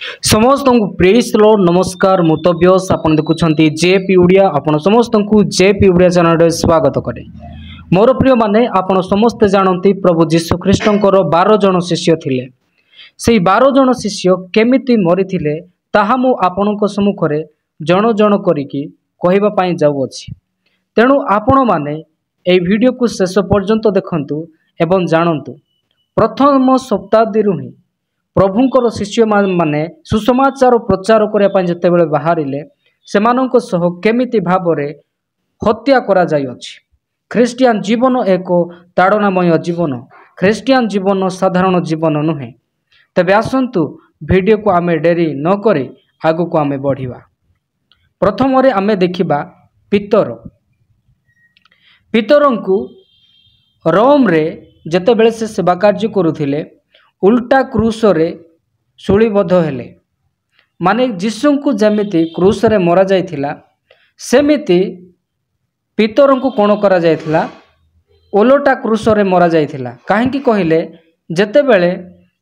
समस्त को praise Lord नमस्कार मुतव्यस आपन देखुछंती जेपी ओडिया आपन समस्त को जेपी ओडिया चैनल रे स्वागत करे। मोर प्रिय माने आपन समस्त जानती प्रभु जीशु ख्रीष्टंकर 12 जन शिष्य थिले। सेही 12 जन शिष्य केमिति मरिथिले ताहा मु आपनक सम्मुखरे जन जन करिकी कहबा पई जाउ अछि। तेणु आपण माने ए वीडियो को शेष पर्यंत देखंतु एवं जानंतु। प्रथम शताब्दी रु ही प्रभुंकर शिष्य माने सुसमाचार प्रचार करने जितेबाला बाहर सह केमिति भावरे हत्या करा जाय अछि। ख्रीस्टियान जीवन एक ताड़नामय जीवन, ख्रीस्टियान जीवन साधारण जीवन नुहे। तबे आसंतु वीडियो को आमे डेरी न करी आगु को आमे बढ़िबा। प्रथम रे आमे देखिबा पितर पितरंकु रोम रे जेतेबेले से सेवा कार्य करुथिले उल्टा क्रूस रे सुलीबद्ध हेले। माने जीसु को जमिति क्रूस रे मरा जाइथिला सेमिति पितरंकु कोण करा जाइथिला ओलोटा क्रूस रे मरा जाइथिला। काहेकि कहिले जेतेबेले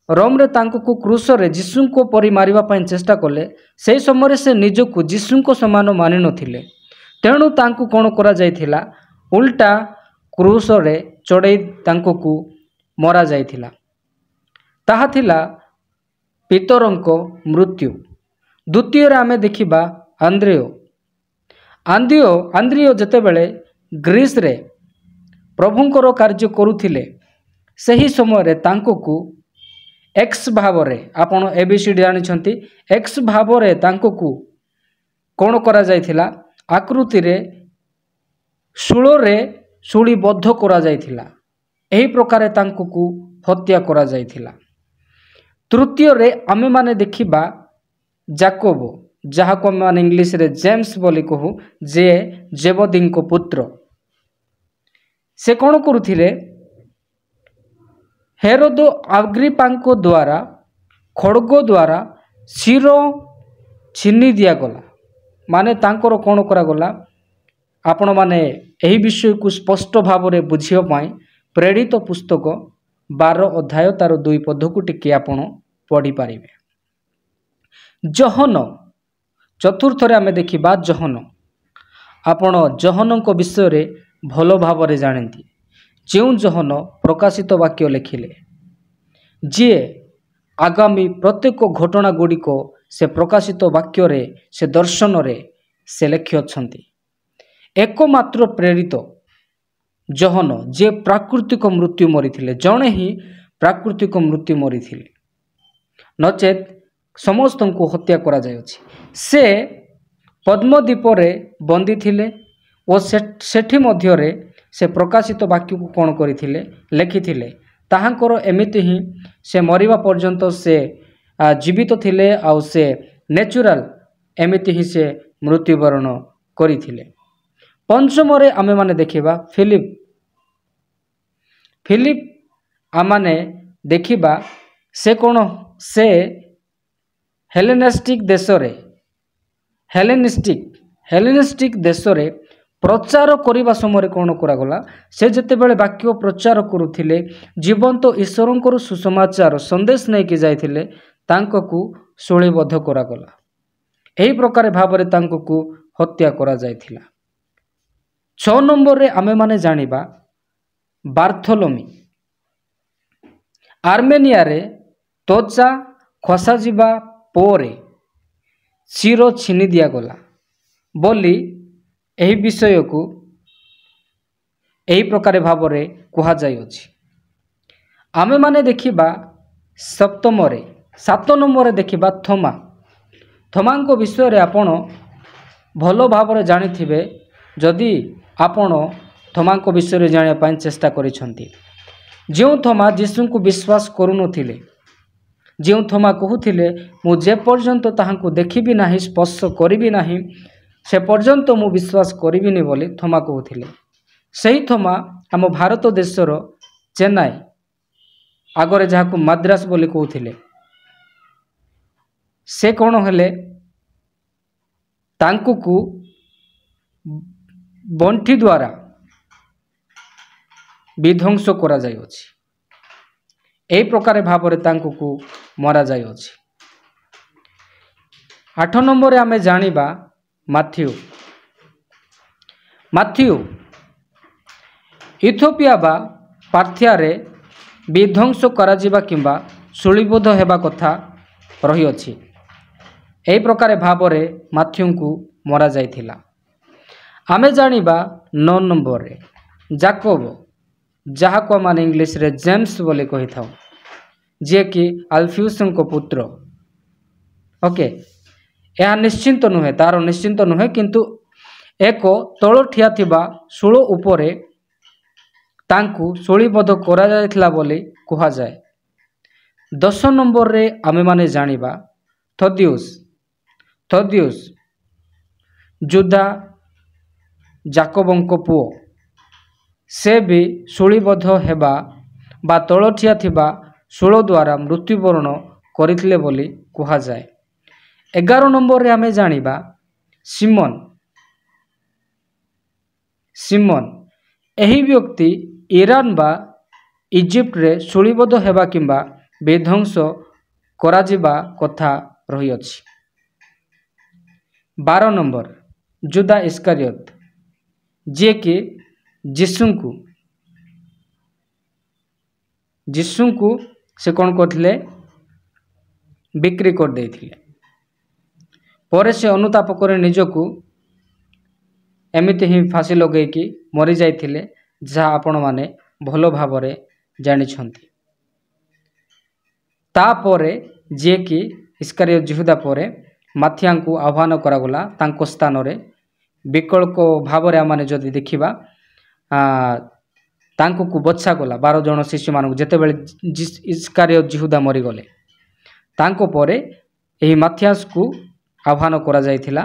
रोम रे तांको को क्रूस रे जीसु को परि मारिबा पई चेष्टा कले सेही समय से निजको जीसु को समान मानि नथिले। तेणु तांको कोण करा जाइथिला उल्टा क्रूस रे चढ़ाई तांको को मरा जाइथिला। ताहा थिला पितरंको मृत्यु। द्वितीय आमे देखिबा आंद्रियो जेतेबेले ग्रीस रे प्रभुंकर कार्य करुथिले सही समय रे तांको को एक्स भाव रे आपण एबीसीडी जानि छंती एक्स भाव रे तांको को कोण करा जाइथिला आकृति रे शूल रे सुलीबद्ध करा जाइथिला। एही प्रकार तांको को हत्या करा जाइथिला। तृतीय रे आमे माने देखिबा जाकोब जहाको माने इंग्लिश रे जेम्स बोली कहू जे जेबदी को पुत्र। से कोण करुथिले हेरोद अग्रिपांको द्वारा खड़ग द्वारा शिरो छिन्नी दिया गला। माने तांकर कोण करा गला आपण माने एही विषय को स्पष्ट भाव रे बुझियो पाई प्रेरित पुस्तक 12 अध्याय तार 2 पद को टिके आपण पढ़ी पारिबे। जहन चतुर्थ रे आमे देखिबा जहन। आपण जहन को विषय रे भलो भाव रे जानती जो जहन प्रकाशित वाक्य लिखिले जे आगामी प्रत्येक घटना गुड़िक से प्रकाशित वाक्य रे से दर्शन रे से लेखि अछंती। एकमात्र प्रेरित जहन जे प्राकृतिक मृत्यु मरीथिले जणे ही प्राकृतिक मृत्यु मरीथिले नचेत समस्त को हत्या करा जायछि। से पद्मद्वीप रे बंदी थिले और सेठी मध्य रे से प्रकाशित वाक्य को कोण करिथिले लेखिथिले। ताहांकर एमिति ही से मरिबा पर्यंत से जीवित थिले आउ से नेचुरल एमिति ही से मृत्युवरण करिथिले। पंचम रे आमे माने देखिबा फिलिप आमाने देखिबा से कोण से हेलेनिस्टिक देश रे प्रचार करने समय कौन करागला से जितेबाला वाक्य प्रचार करुथिले जीवंत ईश्वरंकर सुसमाचार संदेश नहीं कि जाइथिले तांको को सुलीबद्ध करागला। एही प्रकार भाव रे तांको को हत्या करा जाइथिला। 6 नंबर रे आमे माने जानिबा बार्थोलोमी। आर्मेनिया रे त्वचा खसा जिबा पोरे चिरो छिनी दिया गला बोली एही विषय को एही प्रकार भाव रे कहा जाय अछि। आमे माने देखिबा 7 नंबर रे देखिबा थोमा को विषय रे आपण भलो भाव रे जानिथिबे जदि आपण थोमा को विषय रे जानिया पई चेष्टा करिसंती। जो थोमा यीशु को विश्वास करू नथिले जो थोमा कहूथिले मु जे पर्यंत ताहांको देखिबी नाही स्पर्श करिबी नाही से पर्यंत मु विश्वास करिबिनी बोली थोमा कहूथिले। सही थोमा आम भारत देशर चेन्नई आगरे जहाको मद्रास बोली कहूथिले से कोण हेले तांको को बंठी द्वारा विध्वंस करा जाय अछि। एही प्रकार भाव रे तांको को मरा जाय अछि। 8 नंबर आम जानिबा माथ्यू। माथ्यू इथियोपिया बा पार्थियारे विध्वंस कराजिबा किंबा शुलिबोध हेबा कथा रही अछि। एही प्रकार भावरे माथ्यू को मरा जाइथिला। आमे जानिबा 9 नंबर रे जाकोब, जहा को माने इंग्लिश रे जेम्स बोले कहि थाउ, जे कि अल्फियुस को पुत्र। ओके, यह निश्चिंत नुहे, तार निश्चिंत नुहे, किंतु एक तल ठिया थिबा शूल उपरे तांकु शूलीबद्ध करा जायथिला बोली कहा जाए। 10 नंबर रे आमे माने जानिबा थदियुस। थदियुस जुदा जाकोबंको पुओ, से भी शूलीबद्ध हेबा बा तल ठिया थिबा शूल द्वारा मृत्युवरण करथिले बोली कहा जाए। 11 नंबर रे आमे जानिबा सिमोन। सिमोन एही व्यक्ति ईरान बा इजिप्ट रे शूलीबद्ध हेबा किंबा विध्वंस कराजिबा कथा रही अछि। 12 नंबर जुदा इस्कारियोत, जे कि जीसुଙ୍କୁ से कौन करथिले बिक्री कर देथिले। परे से अनुताप करे निजकू एमिति ही फांसी लगे कि मरी जाइथिले, जहाँ आपण माने भलो भावरे जानिछंती। तापरे जे कि इस्कारियोत जिहुदा परे माथियांकु आह्वान करागला तांको स्थान रे विकल्प भावरे आमाने जदि देखिबा तांको को बच्छा गला 12 जन शिष्य मानक जेतेबेले इस्कारियोत जिहुदा मरी गले तांको परे एही माथियास को आह्वान करा जायथिला।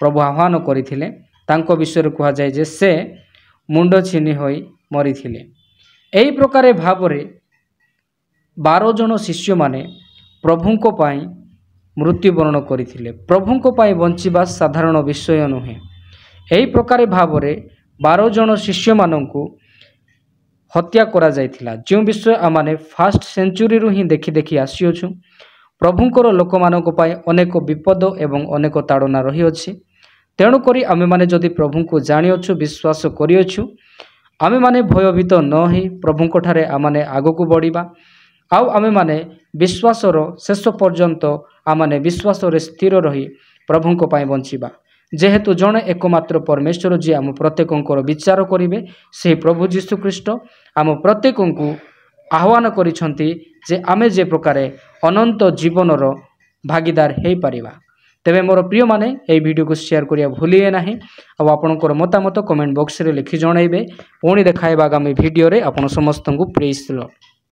प्रभु आह्वान करिथिले। तांको विषय रे कहा जाय जे से मुंड छिनी होई मरिथिले। एही प्रकारे भावरे 12 जन शिष्य माने प्रभुंको पाई मृत्युवरण करिथिले। प्रभुंको पाई बंचिबा साधारण विषय नुहे। एही प्रकारे भावरे 12 जन शिष्य मानंकु हत्या करा जायथिला, जो विषय आमाने फर्स्ट सेंचुरी रु ही देखि देखि आसीअछु। प्रभुंकर लोक मानक पाई अनेक विपद एवं अनेक ताड़ना रही अछि। तेणु करी आमे माने जदि प्रभु को जानिअछु, विश्वास करिअछु, आमे माने भयभीत न होई प्रभुंक ठारे आमाने आगकू बढ़िबा। आउ आमे माने विश्वासर शेष पर्यंत आमाने विश्वास रे स्थिर रही प्रभुंक पाई बंचिबा। जेहेतु जणे एकमात्र परमेश्वर जी आम प्रत्येकंकर विचार करिवे, से प्रभु जीशु ख्रीष्ट आम प्रत्येकंकु आह्वान करिसंती जे आमे जे प्रकारे अनंत जीवनर भागीदार हेई परिबा। तेबे मोर प्रिय माने एई वीडियो को शेयर करिया भूलिए नाही। आ आपनकर मतामत कमेंट बॉक्स रे लिखि जणाइबे। पुणी देखाइबा आगामी वीडियो रे। आपण समस्तंकु प्रेज द लॉर्ड।